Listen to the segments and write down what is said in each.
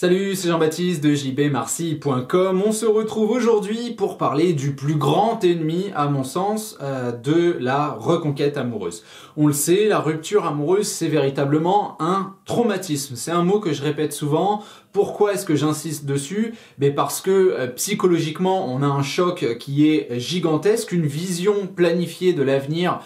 Salut, c'est Jean-Baptiste de jbmarcy.com. On se retrouve aujourd'hui pour parler du plus grand ennemi, à mon sens, de la reconquête amoureuse. On le sait, la rupture amoureuse, c'est véritablement un traumatisme. C'est un mot que je répète souvent. Pourquoi est-ce que j'insiste dessus? Parce que psychologiquement, on a un choc qui est gigantesque, une vision planifiée de l'avenir,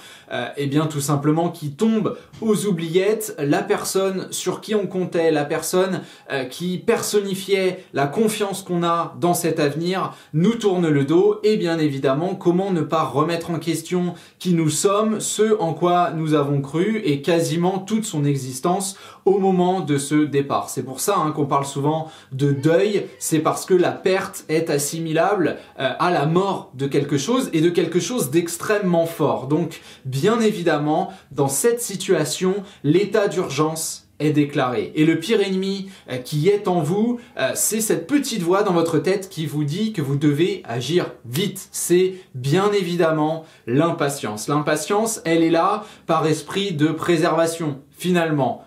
et bien tout simplement qui tombe aux oubliettes. La personne sur qui on comptait, la personne qui personnifiait la confiance qu'on a dans cet avenir, nous tourne le dos. Et bien évidemment, comment ne pas remettre en question qui nous sommes, ce en quoi nous avons cru et quasiment toute son existence au moment de ce départ. C'est pour ça qu'on parle souvent de deuil, c'est parce que la perte est assimilable à la mort de quelque chose et de quelque chose d'extrêmement fort. Donc bien évidemment, dans cette situation, l'état d'urgence est déclaré. Et le pire ennemi qui est en vous, c'est cette petite voix dans votre tête qui vous dit que vous devez agir vite. C'est bien évidemment l'impatience. L'impatience, elle est là par esprit de préservation. Finalement,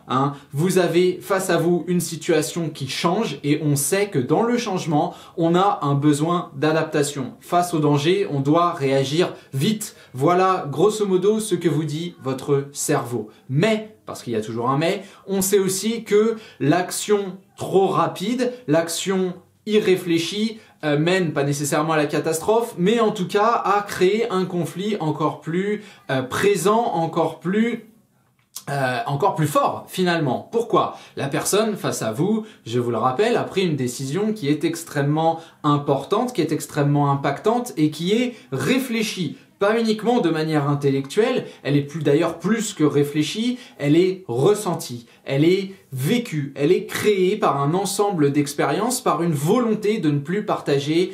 vous avez face à vous une situation qui change et on sait que dans le changement, on a un besoin d'adaptation. Face au danger, on doit réagir vite. Voilà grosso modo ce que vous dit votre cerveau. Mais, parce qu'il y a toujours un mais, on sait aussi que l'action trop rapide, l'action irréfléchie, mène pas nécessairement à la catastrophe, mais en tout cas à créer un conflit encore plus présent, encore plus fort finalement. Pourquoi? La personne face à vous, je vous le rappelle, a pris une décision qui est extrêmement importante, qui est extrêmement impactante et qui est réfléchie. Pas uniquement de manière intellectuelle, elle est d'ailleurs plus que réfléchie, elle est ressentie, elle est vécue, elle est créée par un ensemble d'expériences, par une volonté de ne plus partager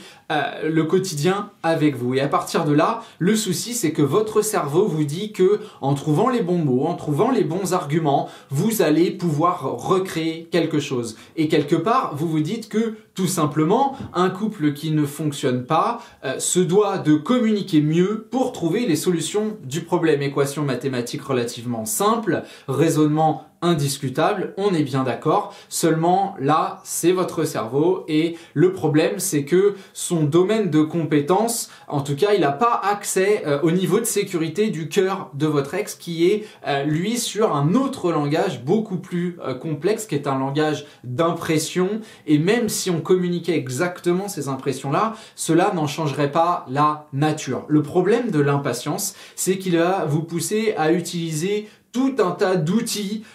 le quotidien avec vous. Et à partir de là, le souci c'est que votre cerveau vous dit que en trouvant les bons mots, en trouvant les bons arguments, vous allez pouvoir recréer quelque chose. Et quelque part, vous vous dites que tout simplement, un couple qui ne fonctionne pas se doit de communiquer mieux pour trouver les solutions du problème. Équation mathématique relativement simple, raisonnement indiscutable, on est bien d'accord. Seulement là, c'est votre cerveau et le problème, c'est que son domaine de compétence, en tout cas, il n'a pas accès au niveau de sécurité du cœur de votre ex qui est, lui, sur un autre langage beaucoup plus complexe, qui est un langage d'impression. Et même si on communiquait exactement ces impressions-là, cela n'en changerait pas la nature. Le problème de l'impatience, c'est qu'il va vous pousser à utiliser tout un tas d'outils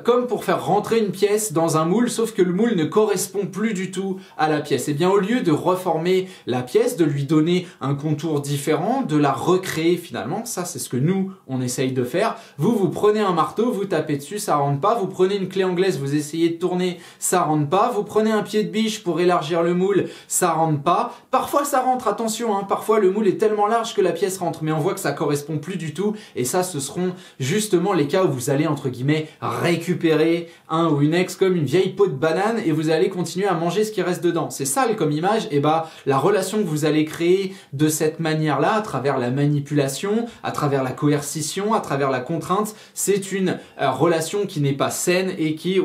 comme pour faire rentrer une pièce dans un moule, sauf que le moule ne correspond plus du tout à la pièce. Et bien au lieu de reformer la pièce, de lui donner un contour différent, de la recréer finalement, ça c'est ce que nous on essaye de faire, vous prenez un marteau, vous tapez dessus, ça rentre pas, vous prenez une clé anglaise, vous essayez de tourner, ça rentre pas, vous prenez un pied de biche pour élargir le moule, ça rentre pas, parfois ça rentre, attention, parfois le moule est tellement large que la pièce rentre, mais on voit que ça correspond plus du tout, et ça ce seront justement les cas où vous allez entre guillemets récupérer un ou une ex comme une vieille peau de banane et vous allez continuer à manger ce qui reste dedans. C'est sale comme image, et la relation que vous allez créer de cette manière-là, à travers la manipulation, à travers la coercition, à travers la contrainte, c'est une relation qui n'est pas saine et qui,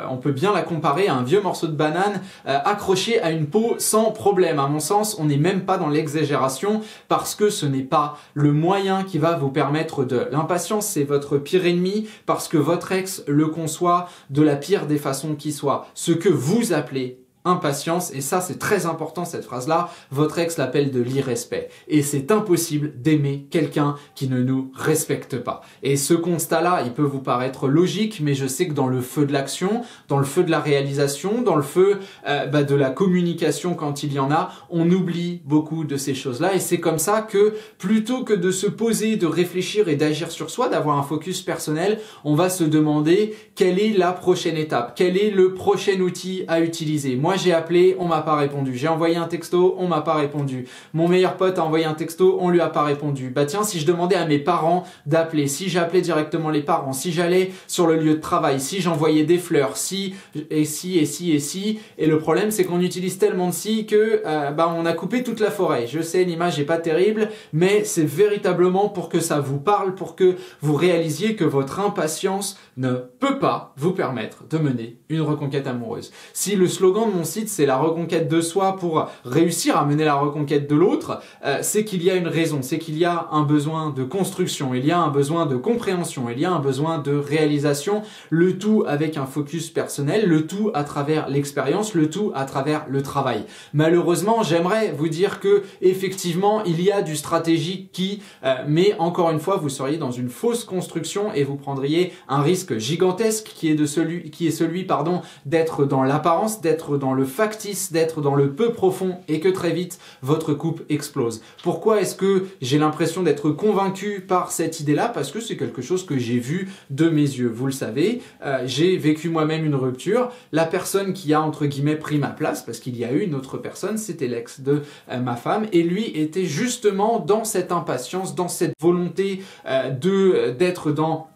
on peut bien la comparer à un vieux morceau de banane accroché à une peau sans problème. À mon sens, on n'est même pas dans l'exagération parce que ce n'est pas le moyen qui va vous permettre de... L'impatience, c'est votre pire ennemi parce que votre ex le conçoit de la pire des façons qui soit. Ce que vous appelez impatience, et ça c'est très important cette phrase-là, votre ex l'appelle de l'irrespect. Et c'est impossible d'aimer quelqu'un qui ne nous respecte pas. Et ce constat-là, il peut vous paraître logique, mais je sais que dans le feu de l'action, dans le feu de la réalisation, dans le feu de la communication quand il y en a, on oublie beaucoup de ces choses-là. Et c'est comme ça que plutôt que de se poser, de réfléchir et d'agir sur soi, d'avoir un focus personnel, on va se demander quelle est la prochaine étape, quel est le prochain outil à utiliser. Moi, Moi j'ai appelé, on m'a pas répondu. J'ai envoyé un texto, on m'a pas répondu. Mon meilleur pote a envoyé un texto, on lui a pas répondu. Bah tiens, si je demandais à mes parents d'appeler, si j'appelais directement les parents, si j'allais sur le lieu de travail, si j'envoyais des fleurs, si, et le problème c'est qu'on utilise tellement de si que on a coupé toute la forêt. Je sais, l'image est pas terrible, mais c'est véritablement pour que ça vous parle, pour que vous réalisiez que votre impatience ne peut pas vous permettre de mener une reconquête amoureuse. Si le slogan de mon site c'est la reconquête de soi pour réussir à mener la reconquête de l'autre, c'est qu'il y a une raison, c'est qu'il y a un besoin de construction, il y a un besoin de compréhension, il y a un besoin de réalisation, le tout avec un focus personnel, le tout à travers l'expérience, le tout à travers le travail. Malheureusement, j'aimerais vous dire que effectivement, il y a du stratégique mais encore une fois, vous seriez dans une fausse construction et vous prendriez un risque gigantesque qui est celui d'être dans l'apparence, d'être dans le factice, d'être dans le peu profond et que très vite, votre couple explose. Pourquoi est-ce que j'ai l'impression d'être convaincu par cette idée-là? Parce que c'est quelque chose que j'ai vu de mes yeux. Vous le savez, j'ai vécu moi-même une rupture. La personne qui a, entre guillemets, pris ma place, parce qu'il y a eu une autre personne, c'était l'ex de ma femme, et lui était justement dans cette impatience, dans cette volonté d'être dans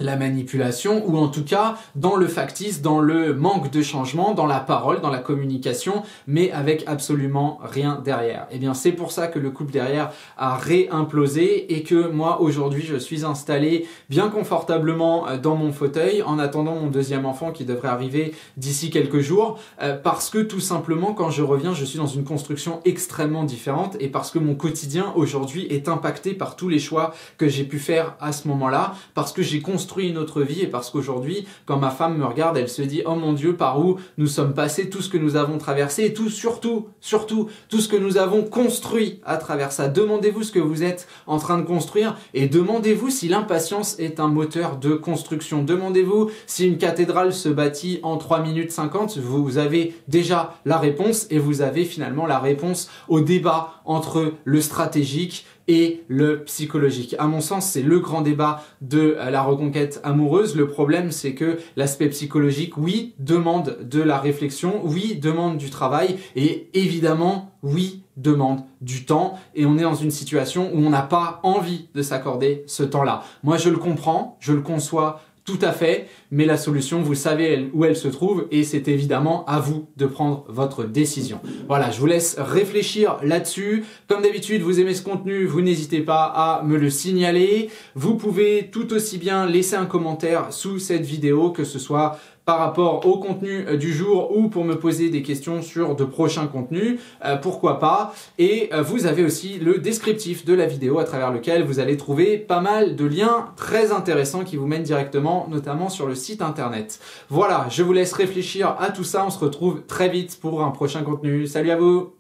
la manipulation ou en tout cas dans le factice, dans le manque de changement, dans la parole, dans la communication, mais avec absolument rien derrière. Et bien c'est pour ça que le couple derrière a réimplosé et que moi aujourd'hui je suis installé bien confortablement dans mon fauteuil en attendant mon deuxième enfant qui devrait arriver d'ici quelques jours parce que tout simplement quand je reviens je suis dans une construction extrêmement différente et parce que mon quotidien aujourd'hui est impacté par tous les choix que j'ai pu faire à ce moment-là, parce que j'ai construit une autre vie et parce qu'aujourd'hui, quand ma femme me regarde, elle se dit « Oh mon Dieu, par où nous sommes passés, tout ce que nous avons traversé et surtout, tout ce que nous avons construit à travers ça. » Demandez-vous ce que vous êtes en train de construire et demandez-vous si l'impatience est un moteur de construction. Demandez-vous si une cathédrale se bâtit en 3 minutes 50. Vous avez déjà la réponse et vous avez finalement la réponse au débat entre le stratégique et le psychologique. À mon sens, c'est le grand débat de la reconquête amoureuse. Le problème, c'est que l'aspect psychologique, oui, demande de la réflexion, oui, demande du travail et évidemment, oui, demande du temps. Et on est dans une situation où on n'a pas envie de s'accorder ce temps-là. Moi, je le comprends, je le conçois tout à fait, mais la solution, vous savez où elle se trouve et c'est évidemment à vous de prendre votre décision. Voilà, je vous laisse réfléchir là-dessus. Comme d'habitude, vous aimez ce contenu, vous n'hésitez pas à me le signaler. Vous pouvez tout aussi bien laisser un commentaire sous cette vidéo, que ce soit par rapport au contenu du jour ou pour me poser des questions sur de prochains contenus, pourquoi pas. Et vous avez aussi le descriptif de la vidéo à travers lequel vous allez trouver pas mal de liens très intéressants qui vous mènent directement, notamment sur le site internet. Voilà, je vous laisse réfléchir à tout ça. On se retrouve très vite pour un prochain contenu. Salut à vous!